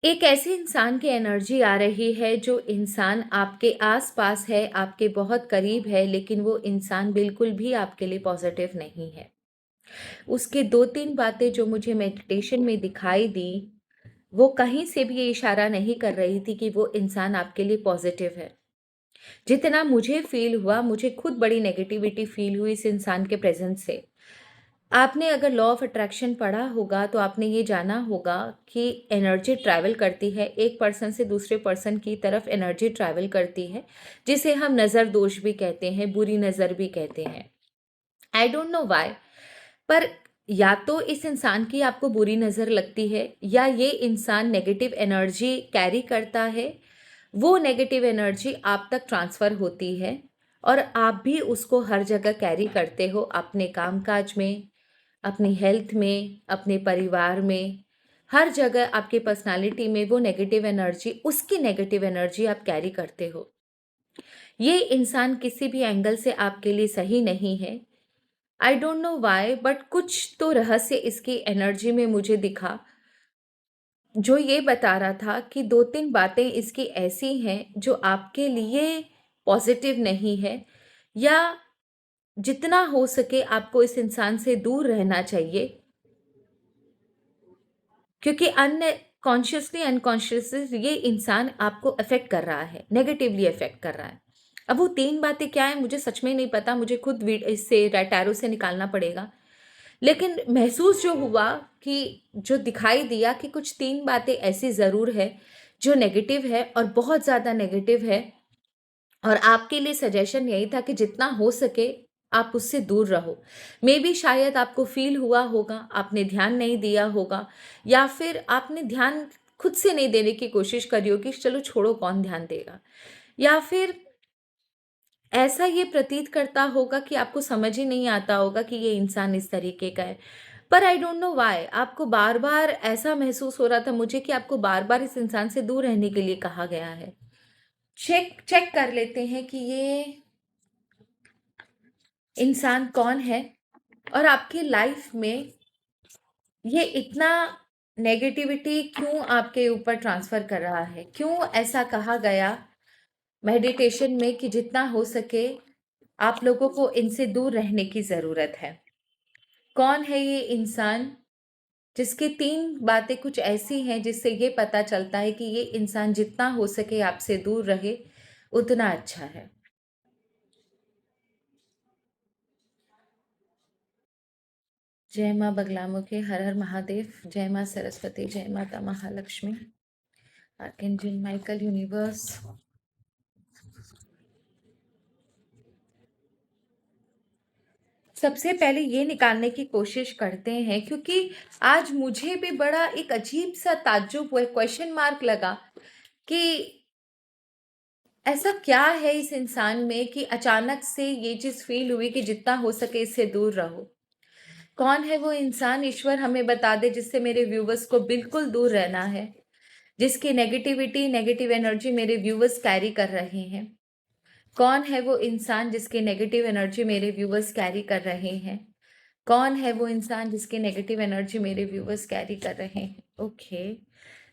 एक ऐसे इंसान की एनर्जी आ रही है जो इंसान आपके आस-पास है, आपके बहुत करीब है, लेकिन वो इंसान बिल्कुल भी आपके लिए पॉज़िटिव नहीं है। उसके 2-3 बातें जो मुझे मेडिटेशन में दिखाई दी, वो कहीं से भी ये इशारा नहीं कर रही थी कि वो इंसान आपके लिए पॉज़िटिव है। जितना मुझे फ़ील हुआ, मुझे खुद बड़ी नेगेटिविटी फ़ील हुई इस इंसान के प्रेज़ेंस से। आपने अगर लॉ ऑफ अट्रैक्शन पढ़ा होगा तो आपने ये जाना होगा कि एनर्जी ट्रैवल करती है, एक पर्सन से दूसरे पर्सन की तरफ एनर्जी ट्रैवल करती है, जिसे हम नज़र दोष भी कहते हैं, बुरी नज़र भी कहते हैं। आई डोंट नो व्हाई, पर या तो इस इंसान की आपको बुरी नज़र लगती है या ये इंसान नेगेटिव एनर्जी कैरी करता है। वो नेगेटिव एनर्जी आप तक ट्रांसफ़र होती है और आप भी उसको हर जगह कैरी करते हो, अपने काम-काज में, अपनी हेल्थ में, अपने परिवार में, हर जगह आपकी पर्सनैलिटी में वो नेगेटिव एनर्जी, उसकी नेगेटिव एनर्जी आप कैरी करते हो। ये इंसान किसी भी एंगल से आपके लिए सही नहीं है। I don't know why, but कुछ तो रहस्य इसकी एनर्जी में मुझे दिखा, जो ये बता रहा था कि 2-3 बातें इसकी ऐसी हैं जो आपके लिए पॉज़िटिव नहीं है, या जितना हो सके आपको इस इंसान से दूर रहना चाहिए, क्योंकि कॉन्शियसली अनकॉन्शियसली ये इंसान आपको अफेक्ट कर रहा है, नेगेटिवली अफेक्ट कर रहा है। अब वो 3 बातें क्या हैं मुझे सच में नहीं पता, मुझे खुद इससे टैरो से निकालना पड़ेगा। लेकिन महसूस जो हुआ कि जो दिखाई दिया कि कुछ 3 बातें ऐसी ज़रूर है जो नेगेटिव है और बहुत ज़्यादा नेगेटिव है, और आपके लिए सजेशन यही था कि जितना हो सके आप उससे दूर रहो। मेबी शायद आपको फ़ील हुआ होगा, आपने ध्यान नहीं दिया होगा, या फिर आपने ध्यान खुद से नहीं देने की कोशिश करी होगी, चलो छोड़ो कौन ध्यान देगा। या फिर ऐसा ये प्रतीत करता होगा कि आपको समझ ही नहीं आता होगा कि ये इंसान इस तरीके का है। पर आई डोंट नो व्हाई आपको बार-बार ऐसा महसूस हो रहा था मुझे कि आपको बार-बार इस इंसान से दूर रहने के लिए कहा गया है। चेक चेक कर लेते हैं कि ये इंसान कौन है और आपकी लाइफ में ये इतना नेगेटिविटी क्यों आपके ऊपर ट्रांसफ़र कर रहा है? क्यों ऐसा कहा गया मेडिटेशन में कि जितना हो सके आप लोगों को इनसे दूर रहने की ज़रूरत है? कौन है ये इंसान जिसकी 3 बातें कुछ ऐसी हैं जिससे ये पता चलता है कि ये इंसान जितना हो सके आपसे दूर रहे, उतना अच्छा है। जय माँ बगलामुखी, हर हर महादेव, जय माँ सरस्वती, जय माता महालक्ष्मी, आर्कएंजल माइकल, यूनिवर्स। सबसे पहले ये निकालने की कोशिश करते हैं, क्योंकि आज मुझे भी बड़ा एक अजीब-सा ताज्जुब हुआ, क्वेश्चन मार्क लगा कि ऐसा क्या है इस इंसान में कि अचानक से ये चीज़ फ़ील हुई कि जितना हो सके इससे दूर रहो। कौन है वो इंसान, ईश्वर हमें बता दे, जिससे मेरे व्यूवर्स को बिल्कुल दूर रहना है, जिसकी नेगेटिविटी, नेगेटिव एनर्जी मेरे व्यूवर्स कैरी कर रहे हैं। कौन है वो इंसान जिसकी नेगेटिव एनर्जी मेरे व्यूवर्स कैरी कर रहे हैं? कौन है वो इंसान जिसकी नेगेटिव एनर्जी मेरे व्यूवर्स कैरी कर रहे हैं? ओके,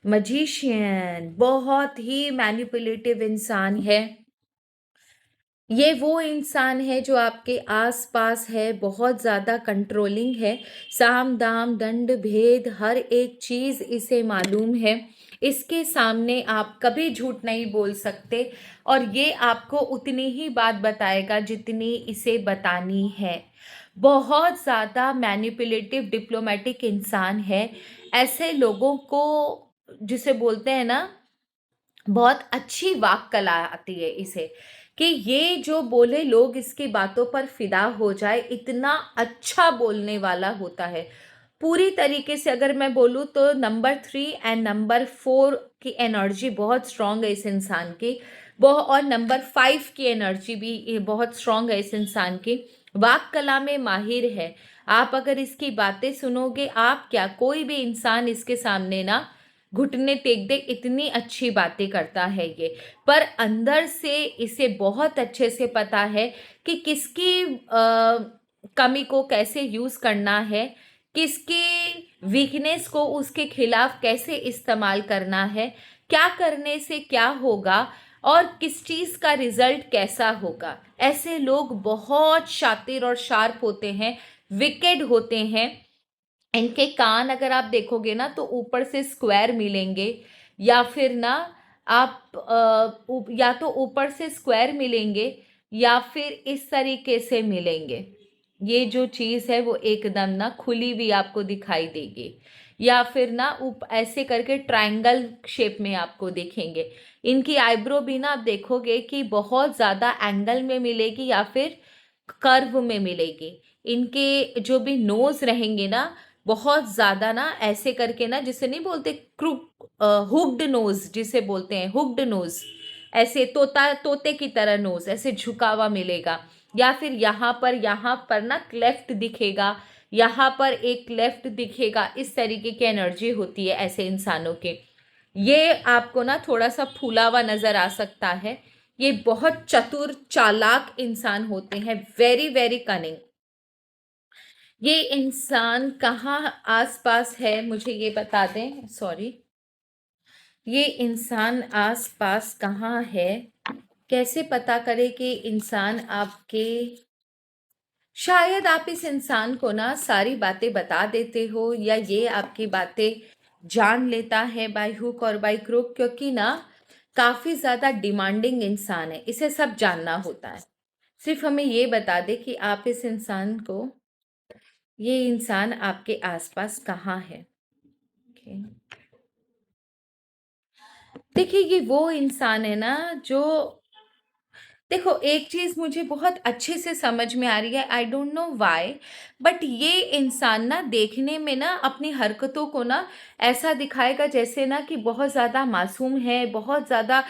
मैजिशियन बहुत ही मैनिपुलेटिव इंसान है। ये वो इंसान है जो आपके आस-पास है, बहुत ज़्यादा कंट्रोलिंग है। साम, दाम, दंड, भेद हर एक चीज़ इसे मालूम है। इसके सामने आप कभी झूठ नहीं बोल सकते और ये आपको उतनी ही बात बताएगा जितनी इसे बतानी है। बहुत ज़्यादा मैनिपुलेटिव डिप्लोमैटिक इंसान है। ऐसे लोगों को, जिसे बोलते हैं ना, बहुत अच्छी वाक कला आती है इसे, कि ये जो बोले लोग इसकी बातों पर फिदा हो जाए, इतना अच्छा बोलने वाला होता है। पूरी तरीके से अगर मैं बोलूँ तो नंबर 3 एंड नंबर 4 की एनर्जी बहुत स्ट्रांग है इस इंसान की। और नंबर 5 की एनर्जी भी ये बहुत स्ट्रांग है इस इंसान की। वाक कला में माहिर है। आप अगर इसकी बातें सुनोगे, आप क्या, कोई भी इंसान इसके सामने ना घुटने टेक दे, इतनी अच्छी बातें करता है ये। पर अंदर से इसे बहुत अच्छे से पता है कि किसकी कमी को कैसे यूज़ करना है, किसकी वीकनेस को उसके खिलाफ कैसे इस्तेमाल करना है, क्या करने से क्या होगा और किस चीज़ का रिजल्ट कैसा होगा। ऐसे लोग बहुत शातिर और शार्प होते हैं, विकेड होते हैं। इनके कान अगर आप देखोगे ना तो ऊपर से स्क्वायर मिलेंगे, या फिर ना आप या तो ऊपर से स्क्वायर मिलेंगे या फिर इस तरीके से मिलेंगे। ये जो चीज़ है वो एकदम ना खुली हुई आपको दिखाई देगी, या फिर ना ऐसे करके ट्रायंगल शेप में आपको दिखेंगे। इनकी आईब्रो भी ना आप देखोगे कि बहुत ज़्यादा एंगल में मिलेगी या फिर कर्व में मिलेगी। इनके जो भी नोज रहेंगे ना बहुत ज़्यादा ना ऐसे करके ना, जिसे नहीं बोलते क्रूक, हुक्ड नोज जिसे बोलते हैं, हुक्ड नोज, ऐसे तोते की तरह नोज ऐसे झुका हुआ मिलेगा। या फिर यहाँ पर ना क्लेफ्ट दिखेगा, यहाँ पर एक क्लेफ्ट दिखेगा। इस तरीके की एनर्जी होती है ऐसे इंसानों के। ये आपको ना थोड़ा सा फूला हुआ नजर आ सकता है। ये बहुत चतुर चालाक इंसान होते हैं, वेरी वेरी कनिंग। ये इंसान कहाँ आसपास है मुझे ये बता दें, सॉरी। ये इंसान आसपास कहाँ है, कैसे पता करें कि इंसान आपके, शायद आप इस इंसान को ना सारी बातें बता देते हो या ये आपकी बातें जान लेता है बाय हुक और बाय क्रुक, क्योंकि ना काफ़ी ज़्यादा डिमांडिंग इंसान है, इसे सब जानना होता है। सिर्फ हमें ये बता दे कि आप इस इंसान को, ये इंसान आपके आसपास कहाँ है। ओके, देखिए ये वो इंसान है ना जो, देखो एक चीज मुझे बहुत अच्छे से समझ में आ रही है, I don't know why, but ये इंसान ना देखने में ना अपनी हरकतों को ना ऐसा दिखाएगा जैसे ना कि बहुत ज्यादा मासूम है, बहुत ज्यादा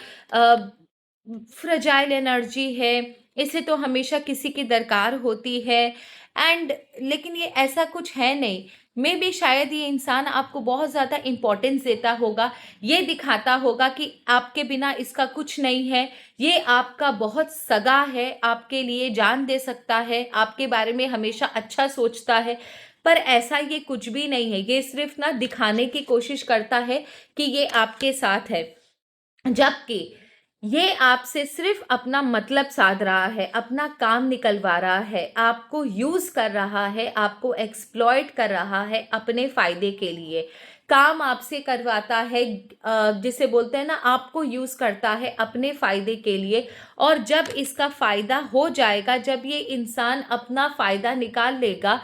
फ्रजाइल एनर्जी है, इसे तो हमेशा किसी की दरकार होती है। एंड लेकिन ये ऐसा कुछ है नहीं। मे बी शायद ये इंसान आपको बहुत ज़्यादा इम्पोर्टेंस देता होगा, ये दिखाता होगा कि आपके बिना इसका कुछ नहीं है, ये आपका बहुत सगा है, आपके लिए जान दे सकता है, आपके बारे में हमेशा अच्छा सोचता है। पर ऐसा ये कुछ भी नहीं है, ये सिर्फ ना दिखाने की कोशिश करता है कि ये आपके साथ है, जबकि ये आपसे सिर्फ अपना मतलब साध रहा है, अपना काम निकलवा रहा है, आपको यूज कर रहा है, आपको एक्सप्लॉइट कर रहा है अपने फायदे के लिए। काम आपसे करवाता है, जिसे बोलते हैं ना, आपको यूज करता है अपने फायदे के लिए। और जब इसका फायदा हो जाएगा, जब ये इंसान अपना फायदा निकाल लेगा,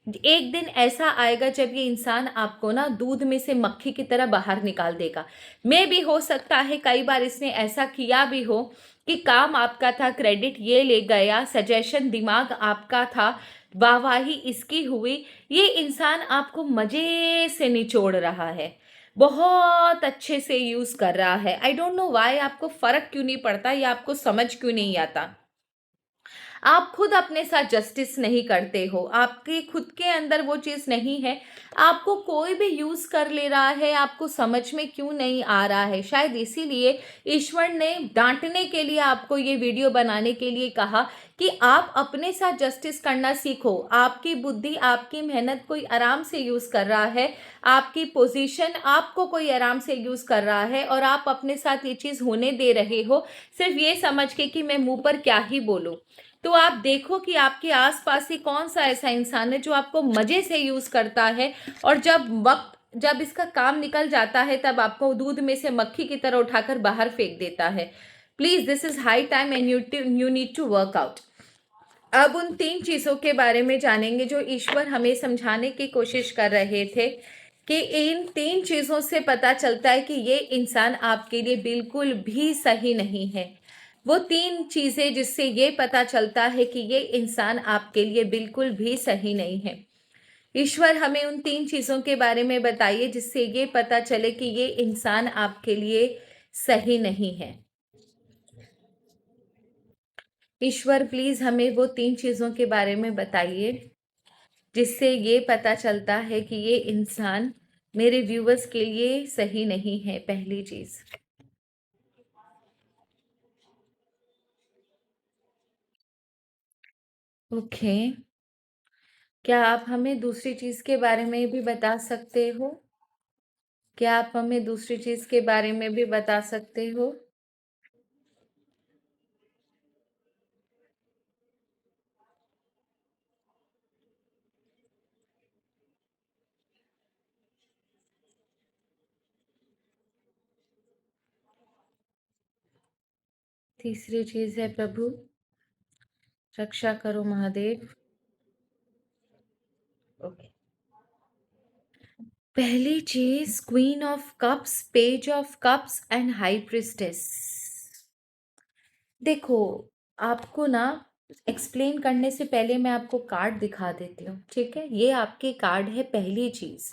एक दिन ऐसा आएगा जब ये इंसान आपको ना दूध में से मक्खी की तरह बाहर निकाल देगा। मे भी हो सकता है कई बार इसने ऐसा किया भी हो कि काम आपका था, क्रेडिट ये ले गया, सजेशन दिमाग आपका था, वाहवाही इसकी हुई। ये इंसान आपको मजे से निचोड़ रहा है, बहुत अच्छे से यूज कर रहा है। आई डोंट नो वाई, आपको फर्क क्यों नहीं पड़ता या आपको समझ क्यों नहीं आता। आप खुद अपने साथ जस्टिस नहीं करते हो, आपके खुद के अंदर वो चीज़ नहीं है, आपको कोई भी यूज़ कर ले रहा है, आपको समझ में क्यों नहीं आ रहा है। शायद इसीलिए ईश्वर ने डांटने के लिए आपको ये वीडियो बनाने के लिए कहा कि आप अपने साथ जस्टिस करना सीखो। आपकी बुद्धि, आपकी मेहनत कोई आराम से यूज़ कर रहा है, आपकी पोजीशन आपको कोई आराम से यूज़ कर रहा है, और आप अपने साथ ये चीज़ होने दे रहे हो सिर्फ ये समझ के कि मैं मुंह पर क्या ही बोलूं। तो आप देखो कि आपके आसपास ही कौन सा ऐसा इंसान है जो आपको मजे से यूज करता है, और जब इसका काम निकल जाता है तब आपको दूध में से मक्खी की तरह उठाकर बाहर फेंक देता है। Please, this is high time and you need to work out. अब उन 3 चीजों के बारे में जानेंगे जो ईश्वर हमें समझाने की कोशिश कर रहे थे, कि इन 3 चीजों से पता चलता है कि ये इंसान आपके लिए बिल्कुल भी सही नहीं है। वो 3 चीजें जिससे ये पता चलता है कि ये इंसान आपके लिए बिल्कुल भी सही नहीं है। ईश्वर हमें उन 3 चीजों के बारे में बताइए जिससे ये पता चले कि ये इंसान आपके लिए सही नहीं है। ईश्वर प्लीज हमें वो 3 चीजों के बारे में बताइए जिससे ये पता चलता है कि ये इंसान मेरे व्यूवर्स के लिए सही नहीं है। पहली चीज, ओके, क्या आप हमें दूसरी चीज़ के बारे में भी बता सकते हो? क्या आप हमें दूसरी चीज़ के बारे में भी बता सकते हो? तीसरी चीज़ है प्रभु, रक्षा करो महादेव। ओके। पहली चीज़ queen of cups, page of cups and high priestess. देखो, आपको ना एक्सप्लेन करने से पहले मैं आपको कार्ड दिखा देती हूँ, ठीक है? ये आपके कार्ड है। पहली चीज़,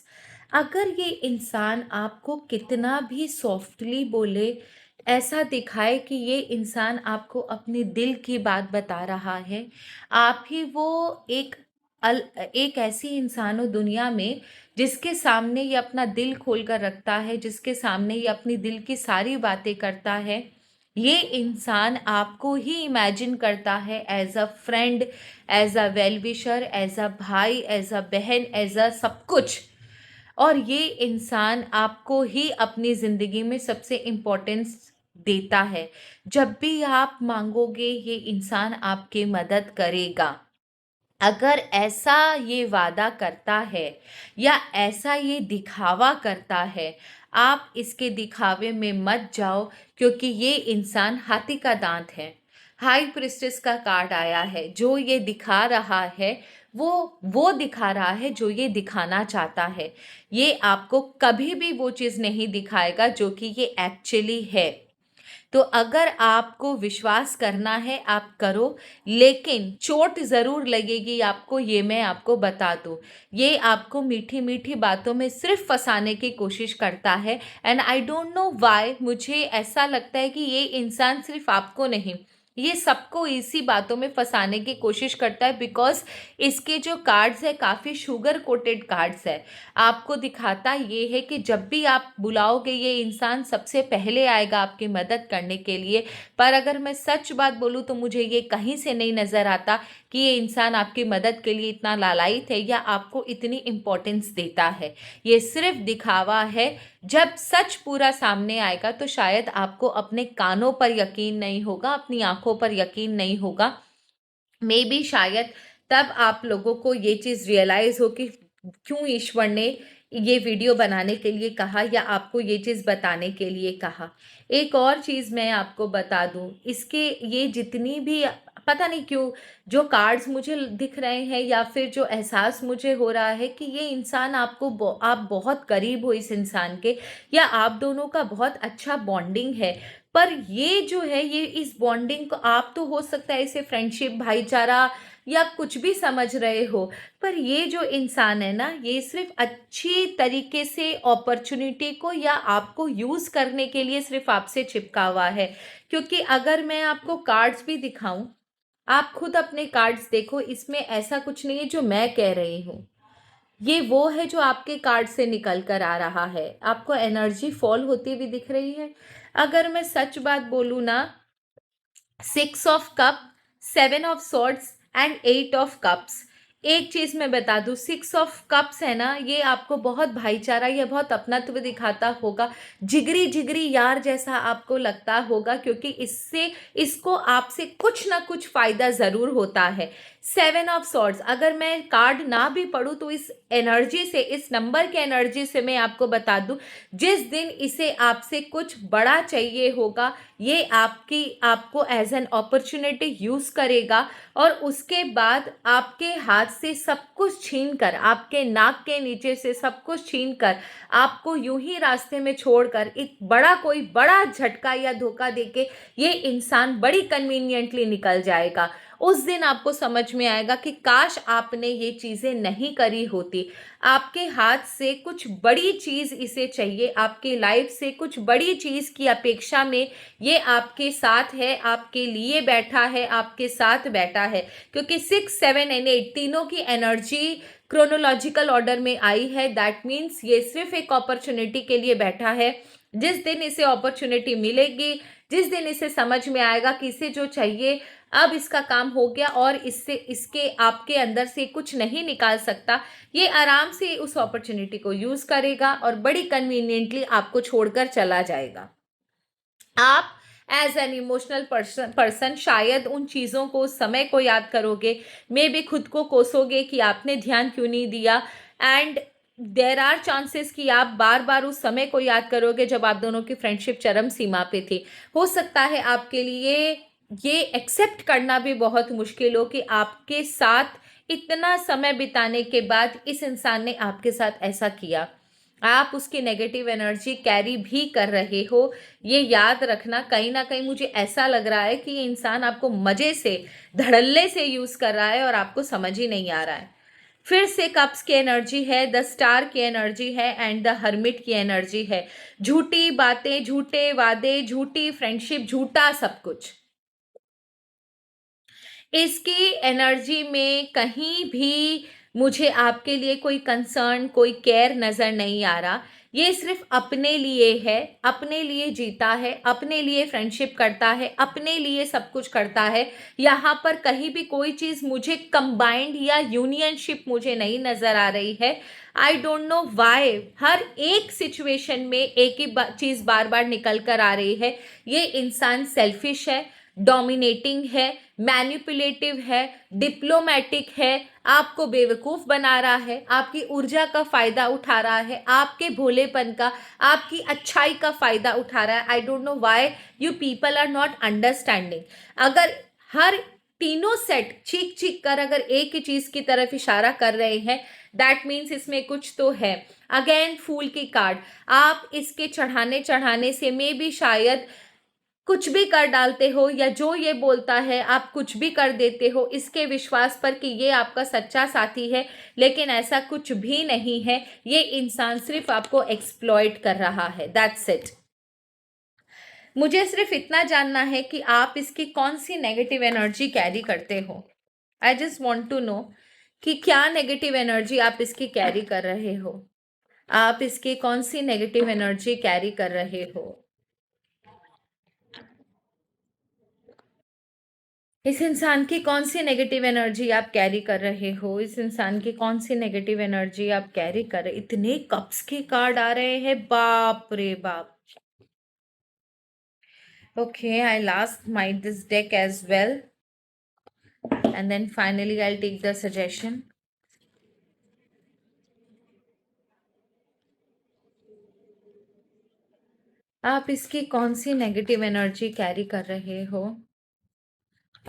अगर ये इंसान आपको कितना भी सॉफ्टली बोले, ऐसा दिखाए कि ये इंसान आपको अपने दिल की बात बता रहा है, आप ही वो एक एक ऐसी इंसान हो दुनिया में जिसके सामने ये अपना दिल खोल कर रखता है, जिसके सामने ये अपनी दिल की सारी बातें करता है। ये इंसान आपको ही इमेजिन करता है as a friend, as a well wisher, as a भाई, एज अ बहन, एज अ सब कुछ। और ये इंसान आपको ही अपनी ज़िंदगी में सबसे इम्पोर्टेंस देता है। जब भी आप मांगोगे ये इंसान आपकी मदद करेगा। अगर ऐसा ये वादा करता है या ऐसा ये दिखावा करता है, आप इसके दिखावे में मत जाओ, क्योंकि ये इंसान हाथी का दांत है। हाई प्रिस्टेस का कार्ड आया है। जो ये दिखा रहा है वो दिखा रहा है जो ये दिखाना चाहता है। ये आपको कभी भी वो चीज़ नहीं दिखाएगा जो कि ये एक्चुअली है। तो अगर आपको विश्वास करना है आप करो, लेकिन चोट ज़रूर लगेगी आपको, ये मैं आपको बता दूँ। ये आपको मीठी मीठी बातों में सिर्फ फंसाने की कोशिश करता है। And I don't know why, मुझे ऐसा लगता है कि ये इंसान सिर्फ आपको नहीं, ये सबको इसी बातों में फंसाने की कोशिश करता है। बिकॉज इसके जो कार्ड्स है काफ़ी शुगर कोटेड कार्ड्स है। आपको दिखाता ये है कि जब भी आप बुलाओगे ये इंसान सबसे पहले आएगा आपकी मदद करने के लिए। पर अगर मैं सच बात बोलूँ तो मुझे ये कहीं से नहीं नज़र आता कि ये इंसान आपकी मदद के लिए इतना लालायित है या आपको इतनी इम्पोर्टेंस देता है। ये सिर्फ दिखावा है। जब सच पूरा सामने आएगा तो शायद आपको अपने कानों पर यकीन नहीं होगा, अपनी आंखों पर यकीन नहीं होगा। मे बी शायद तब आप लोगों को ये चीज़ रियलाइज़ हो कि क्यों ईश्वर ने ये वीडियो बनाने के लिए कहा या आपको ये चीज़ बताने के लिए कहा। एक और चीज़ मैं आपको बता दूँ, इसके ये जितनी भी पता नहीं क्यों जो कार्ड्स मुझे दिख रहे हैं या फिर जो एहसास मुझे हो रहा है कि ये इंसान आपको आप बहुत करीब हो इस इंसान के, या आप दोनों का बहुत अच्छा बॉन्डिंग है। पर ये जो है ये इस बॉन्डिंग को आप तो हो सकता है इसे फ्रेंडशिप, भाईचारा या कुछ भी समझ रहे हो, पर ये जो इंसान है ना ये सिर्फ अच्छी तरीके से अपॉर्चुनिटी को या आपको यूज़ करने के लिए सिर्फ आपसे चिपका हुआ है। क्योंकि अगर मैं आपको कार्ड्स भी दिखाऊं, आप खुद अपने कार्ड्स देखो, इसमें ऐसा कुछ नहीं है जो मैं कह रही हूँ। ये वो है जो आपके कार्ड से निकल कर आ रहा है। आपको एनर्जी फॉल होती हुई दिख रही है। अगर मैं सच बात बोलूँ ना, 6 of cup, 7 of swords and 8 of cups. एक चीज मैं बता दूं, 6 ऑफ कप्स है ना, ये आपको बहुत भाईचारा या बहुत अपनत्व दिखाता होगा। जिगरी जिगरी यार जैसा आपको लगता होगा, क्योंकि इससे इसको आपसे कुछ ना कुछ फायदा जरूर होता है। 7 ऑफ सॉर्ड्स, अगर मैं कार्ड ना भी पढूं तो इस एनर्जी से, इस नंबर के एनर्जी से मैं आपको बता दूं, जिस दिन इसे आपसे कुछ बड़ा चाहिए होगा, ये आपको एज एन अपॉर्चुनिटी यूज करेगा। और उसके बाद आपके हाथ से सब कुछ छीन कर, आपके नाक के नीचे से सब कुछ छीन कर, आपको यूं ही रास्ते में छोड़कर एक कोई बड़ा झटका या धोखा देके ये इंसान बड़ी कन्वीनियंटली निकल जाएगा। उस दिन आपको समझ में आएगा कि काश आपने ये चीजें नहीं करी होती। आपके हाथ से कुछ बड़ी चीज इसे चाहिए, आपके लाइफ से कुछ बड़ी चीज की अपेक्षा में ये आपके साथ है, आपके लिए बैठा है, आपके साथ बैठा है। क्योंकि 6, 7 एंड 8 तीनों की एनर्जी क्रोनोलॉजिकल ऑर्डर में आई है। दैट मीन्स ये सिर्फ एक अपॉर्चुनिटी के लिए बैठा है। जिस दिन इसे अपॉर्चुनिटी मिलेगी, जिस दिन इसे समझ में आएगा कि इसे जो चाहिए अब इसका काम हो गया और इससे इसके आपके अंदर से कुछ नहीं निकाल सकता, ये आराम से उस अपॉर्चुनिटी को यूज करेगा और बड़ी कन्वीनियंटली आपको छोड़कर चला जाएगा। आप एज एन इमोशनल पर्सन शायद उन चीज़ों को, समय को याद करोगे, मे बी खुद को कोसोगे कि आपने ध्यान क्यों नहीं दिया। एंड देर आर चांसेस कि आप बार बार उस समय को याद करोगे जब आप दोनों की फ्रेंडशिप चरम सीमा पे थी। हो सकता है आपके लिए ये एक्सेप्ट करना भी बहुत मुश्किल हो कि आपके साथ इतना समय बिताने के बाद इस इंसान ने आपके साथ ऐसा किया। आप उसकी नेगेटिव एनर्जी कैरी भी कर रहे हो। ये याद रखना, कहीं ना कहीं मुझे ऐसा लग रहा है कि ये इंसान आपको मजे से, धड़ल्ले से यूज कर रहा है और आपको समझ ही नहीं आ रहा है। फिर से कप्स की एनर्जी है, द स्टार की एनर्जी है एंड द हर्मिट की एनर्जी है। झूठी बातें, झूठे वादे, झूठी फ्रेंडशिप, झूठा सब कुछ। इसकी एनर्जी में कहीं भी मुझे आपके लिए कोई कंसर्न, कोई केयर नज़र नहीं आ रहा। ये सिर्फ अपने लिए है, अपने लिए जीता है, अपने लिए फ्रेंडशिप करता है, अपने लिए सब कुछ करता है। यहाँ पर कहीं भी कोई चीज़ मुझे कंबाइंड या यूनियनशिप मुझे नहीं नज़र आ रही है। आई डोंट नो वाई हर एक सिचुएशन में एक ही चीज़ बार बार निकल कर आ रही है। ये इंसान सेल्फिश है, डोमिनेटिंग है, मैनिपुलेटिव है, डिप्लोमेटिक है, आपको बेवकूफ़ बना रहा है, आपकी ऊर्जा का फ़ायदा उठा रहा है, आपके भोलेपन का, आपकी अच्छाई का फ़ायदा उठा रहा है। I don't know why you people are not understanding. अगर हर तीनों सेट चीख चीख कर अगर एक ही चीज़ की तरफ इशारा कर रहे हैं, दैट मीन्स इसमें कुछ तो है। अगेन फूल की कार्ड, आप इसके चढ़ाने चढ़ाने से मे भी शायद कुछ भी कर डालते हो, या जो ये बोलता है आप कुछ भी कर देते हो इसके विश्वास पर कि ये आपका सच्चा साथी है, लेकिन ऐसा कुछ भी नहीं है। ये इंसान सिर्फ आपको एक्सप्लॉइट कर रहा है, दैट्स इट। मुझे सिर्फ इतना जानना है कि आप इसकी कौन सी नेगेटिव एनर्जी कैरी करते हो। I just want to know कि क्या नेगेटिव एनर्जी आप इसकी कैरी कर रहे हो। आप इसकी कौन सी नेगेटिव एनर्जी कैरी कर रहे हो। इस इंसान की कौन सी नेगेटिव एनर्जी आप कैरी कर रहे हो। इस इंसान की कौन सी नेगेटिव एनर्जी आप कैरी कर रहे। इतने कप्स के कार्ड आ रहे हैं, बाप रे बाप। Okay, I last might this deck as well and then finally I take the suggestion. आप इसकी कौन सी नेगेटिव एनर्जी कैरी कर रहे हो।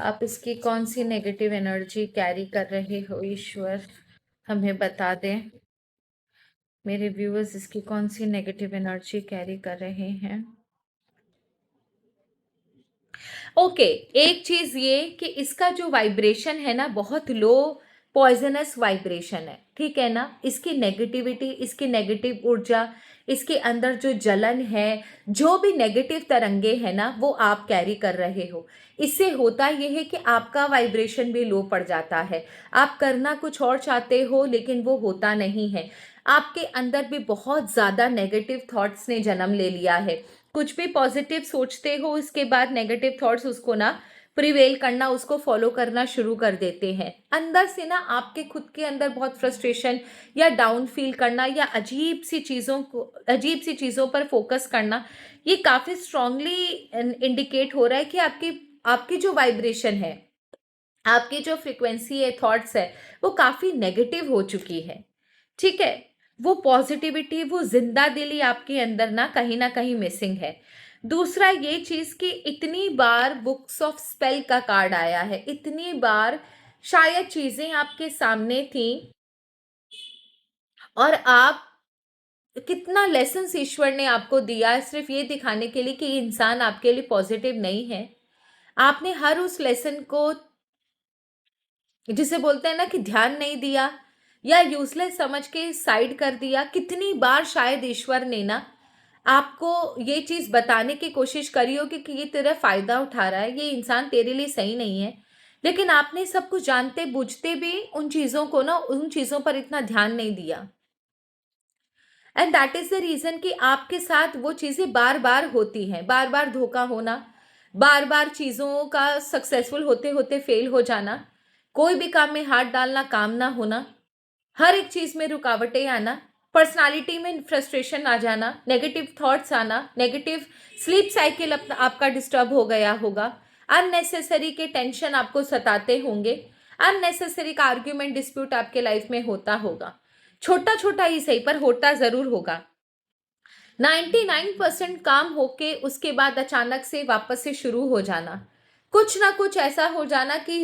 आप इसकी कौन सी नेगेटिव एनर्जी कैरी कर रहे हो, ईश्वर हमें बता दें। मेरे व्यूअर्स इसकी कौन सी नेगेटिव एनर्जी कैरी कर रहे हैं। ओके, एक चीज ये कि इसका जो वाइब्रेशन है ना, बहुत लो पॉइजनस वाइब्रेशन है, ठीक है ना। इसकी नेगेटिविटी, इसकी नेगेटिव ऊर्जा, इसके अंदर जो जलन है, जो भी नेगेटिव तरंगे हैं ना, वो आप कैरी कर रहे हो। इससे होता यह है कि आपका वाइब्रेशन भी लो पड़ जाता है। आप करना कुछ और चाहते हो लेकिन वो होता नहीं है। आपके अंदर भी बहुत ज़्यादा नेगेटिव थॉट्स ने जन्म ले लिया है। कुछ भी पॉजिटिव सोचते हो, इसके बाद नेगेटिव थॉट्स उसको ना प्रिवेल करना, उसको फॉलो करना शुरू कर देते हैं। अंदर से ना आपके खुद के अंदर बहुत फ्रस्ट्रेशन या डाउन फील करना, या अजीब सी चीज़ों पर फोकस करना, ये काफ़ी स्ट्रांगली इंडिकेट हो रहा है कि आपकी आपकी जो वाइब्रेशन है, आपकी जो फ्रिक्वेंसी है, थॉट्स है, वो काफ़ी नेगेटिव हो चुकी है, ठीक है। वो पॉजिटिविटी, वो जिंदा दिली आपके अंदर ना कहीं मिसिंग है। दूसरा ये चीज़ कि इतनी बार बुक्स ऑफ स्पेल का कार्ड आया है, इतनी बार शायद चीज़ें आपके सामने थी और आप, कितना लेसन्स ईश्वर ने आपको दिया है सिर्फ ये दिखाने के लिए कि ये इंसान आपके लिए पॉजिटिव नहीं है। आपने हर उस लेसन को, जिसे बोलते हैं ना कि ध्यान नहीं दिया या यूजलेस समझ के साइड कर दिया। कितनी बार शायद ईश्वर ने ना आपको ये चीज़ बताने की कोशिश करी होगी कि ये तेरा फायदा उठा रहा है, ये इंसान तेरे लिए सही नहीं है, लेकिन आपने सब कुछ जानते बूझते भी उन चीज़ों पर इतना ध्यान नहीं दिया। And that is the reason कि आपके साथ वो चीज़ें बार-बार होती हैं, बार-बार धोखा होना, बार-बार चीज़ों का सक्सेसफुल होते-होते फेल हो जाना, कोई भी काम में हाथ डालना, काम ना होना, हर एक चीज़ में रुकावटें आना, पर्सनैलिटी में फ्रस्ट्रेशन आ जाना, नेगेटिव थॉट्स आना, नेगेटिव स्लीप साइकिल आपका डिस्टर्ब हो गया होगा, अननेसेसरी के टेंशन आपको सताते होंगे, अननेसेसरी का आर्ग्यूमेंट डिस्प्यूट आपके लाइफ में होता होगा। छोटा-छोटा ही सही पर होता ज़रूर होगा। 99% काम होके उसके बाद अचानक से वापस से शुरू हो जाना। कुछ ना कुछ ऐसा हो जाना कि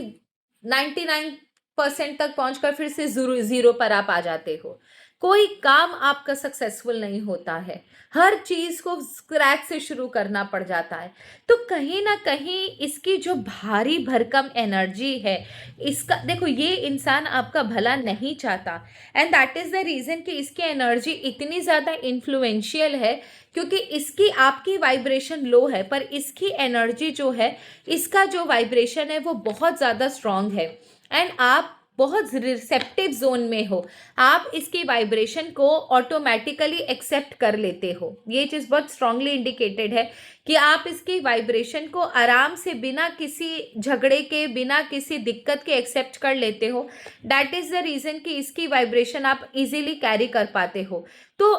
99% तक पहुँचकर फिर से ज़ीरो पर आप आ जाते हो। कोई काम आपका सक्सेसफुल नहीं होता है। हर चीज़ को स्क्रैच से शुरू करना पड़ जाता है। तो कहीं न कहीं इसकी जो भारी भरकम एनर्जी है, इसका देखो ये इंसान आपका भला नहीं चाहता and that is the reason कि इसकी एनर्जी इतनी ज़्यादा इन्फ्लुएंशियल है क्योंकि इसकी आपकी वाइब्रेशन लो है पर इसकी एनर्जी जो है, इसका जो वाइब्रेशन है वो बहुत ज़्यादा स्ट्रॉन्ग है एंड आप बहुत रिसेप्टिव जोन में हो। आप इसकी वाइब्रेशन को ऑटोमेटिकली एक्सेप्ट कर लेते हो। ये चीज़ बहुत स्ट्रांगली इंडिकेटेड है कि आप इसकी वाइब्रेशन को आराम से बिना किसी झगड़े के, बिना किसी दिक्कत के एक्सेप्ट कर लेते हो। दैट इज़ द रीज़न कि इसकी वाइब्रेशन आप इजीली कैरी कर पाते हो। तो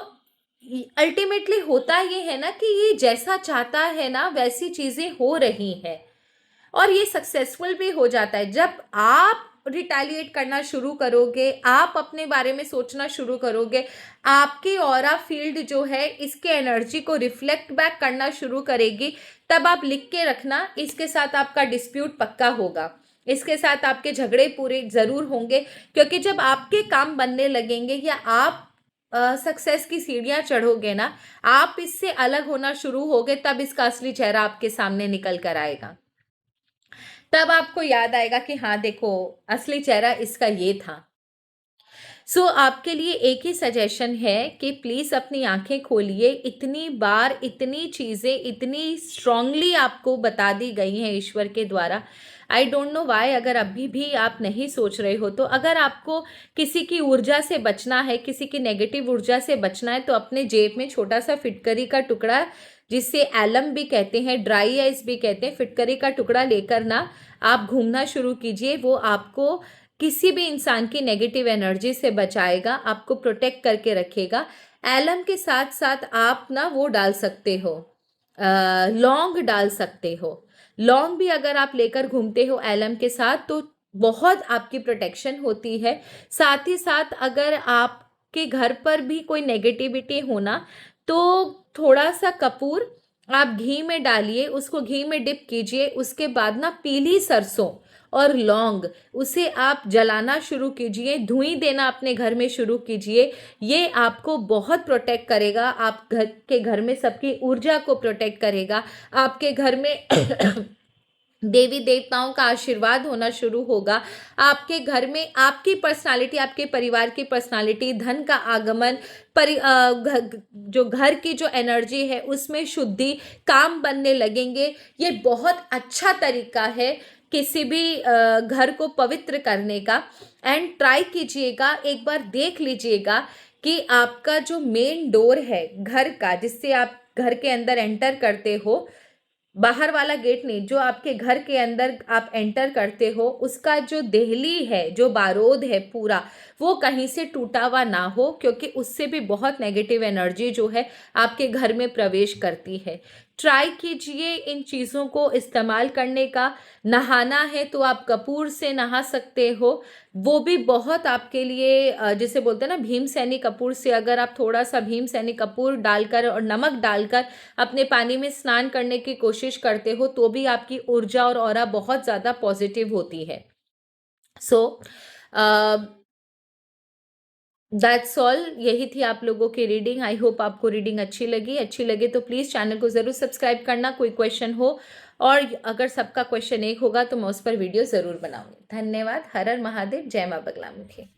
अल्टीमेटली होता ये है ना कि ये जैसा चाहता है ना वैसी चीज़ें हो रही हैं और ये सक्सेसफुल भी हो जाता है। जब आप रिटेलिएट करना शुरू करोगे, आप अपने बारे में सोचना शुरू करोगे, आपकी ऑरा फील्ड जो है इसके एनर्जी को रिफ्लेक्ट बैक करना शुरू करेगी, तब आप लिख के रखना, इसके साथ आपका डिस्प्यूट पक्का होगा, इसके साथ आपके झगड़े पूरे ज़रूर होंगे। क्योंकि जब आपके काम बनने लगेंगे या आप सक्सेस की सीढ़ियाँ चढ़ोगे ना, आप इससे अलग होना शुरू होगे, तब इसका असली चेहरा आपके सामने निकल कर आएगा। तब आपको याद आएगा कि हाँ देखो, असली चेहरा इसका ये था। आपके लिए एक ही सजेशन है कि प्लीज़ अपनी आंखें खोलिए। इतनी बार इतनी चीज़ें इतनी स्ट्रांगली आपको बता दी गई हैं ईश्वर के द्वारा। आई डोंट नो व्हाई, अगर अभी भी आप नहीं सोच रहे हो तो अगर आपको किसी की ऊर्जा से बचना है, किसी की नेगेटिव ऊर्जा से बचना है, तो अपने जेब में छोटा सा फिटकरी का टुकड़ा, जिसे एलम भी कहते हैं, ड्राई आइस भी कहते हैं, फिटकरी का टुकड़ा लेकर ना आप घूमना शुरू कीजिए। वो आपको किसी भी इंसान की नेगेटिव एनर्जी से बचाएगा, आपको प्रोटेक्ट करके रखेगा। एलम के साथ साथ आप ना वो डाल सकते हो, लौंग डाल सकते हो। लौंग भी अगर आप लेकर घूमते हो एलम के साथ तो बहुत आपकी प्रोटेक्शन होती है। साथ ही साथ अगर आपके घर पर भी कोई नेगेटिविटी होना तो थोड़ा सा कपूर आप घी में डालिए, उसको घी में डिप कीजिए, उसके बाद ना पीली सरसों और लौंग, उसे आप जलाना शुरू कीजिए, धुएं देना अपने घर में शुरू कीजिए। ये आपको बहुत प्रोटेक्ट करेगा, आप घर में सबकी ऊर्जा को प्रोटेक्ट करेगा, आपके घर में देवी देवताओं का आशीर्वाद होना शुरू होगा, आपके घर में आपकी पर्सनालिटी, आपके परिवार की पर्सनालिटी, धन का आगमन, जो घर की जो एनर्जी है उसमें शुद्धि, काम बनने लगेंगे। ये बहुत अच्छा तरीका है किसी भी घर को पवित्र करने का। एंड ट्राई कीजिएगा, एक बार देख लीजिएगा कि आपका जो मेन डोर है घर का, जिससे आप घर के अंदर एंटर करते हो, बाहर वाला गेट नहीं, जो आपके घर के अंदर आप एंटर करते हो, उसका जो देहली है, जो बारोद है पूरा, वो कहीं से टूटा हुआ ना हो, क्योंकि उससे भी बहुत नेगेटिव एनर्जी जो है आपके घर में प्रवेश करती है। ट्राई कीजिए इन चीज़ों को इस्तेमाल करने का। नहाना है तो आप कपूर से नहा सकते हो, वो भी बहुत आपके लिए जिसे बोलते हैं ना भीमसेनी कपूर से, अगर आप थोड़ा सा भीमसेनी कपूर डालकर और नमक डालकर अपने पानी में स्नान करने की कोशिश करते हो तो भी आपकी ऊर्जा और ऑरा बहुत ज़्यादा पॉजिटिव होती है। सो दैट्स ऑल, यही थी आप लोगों की रीडिंग। आई होप आपको रीडिंग अच्छी लगी। अच्छी लगे तो प्लीज़ चैनल को ज़रूर सब्सक्राइब करना, कोई क्वेश्चन हो, और अगर सबका क्वेश्चन एक होगा तो मैं उस पर वीडियो ज़रूर बनाऊंगी। धन्यवाद। हर हर महादेव। जय माँ बगलामुखी।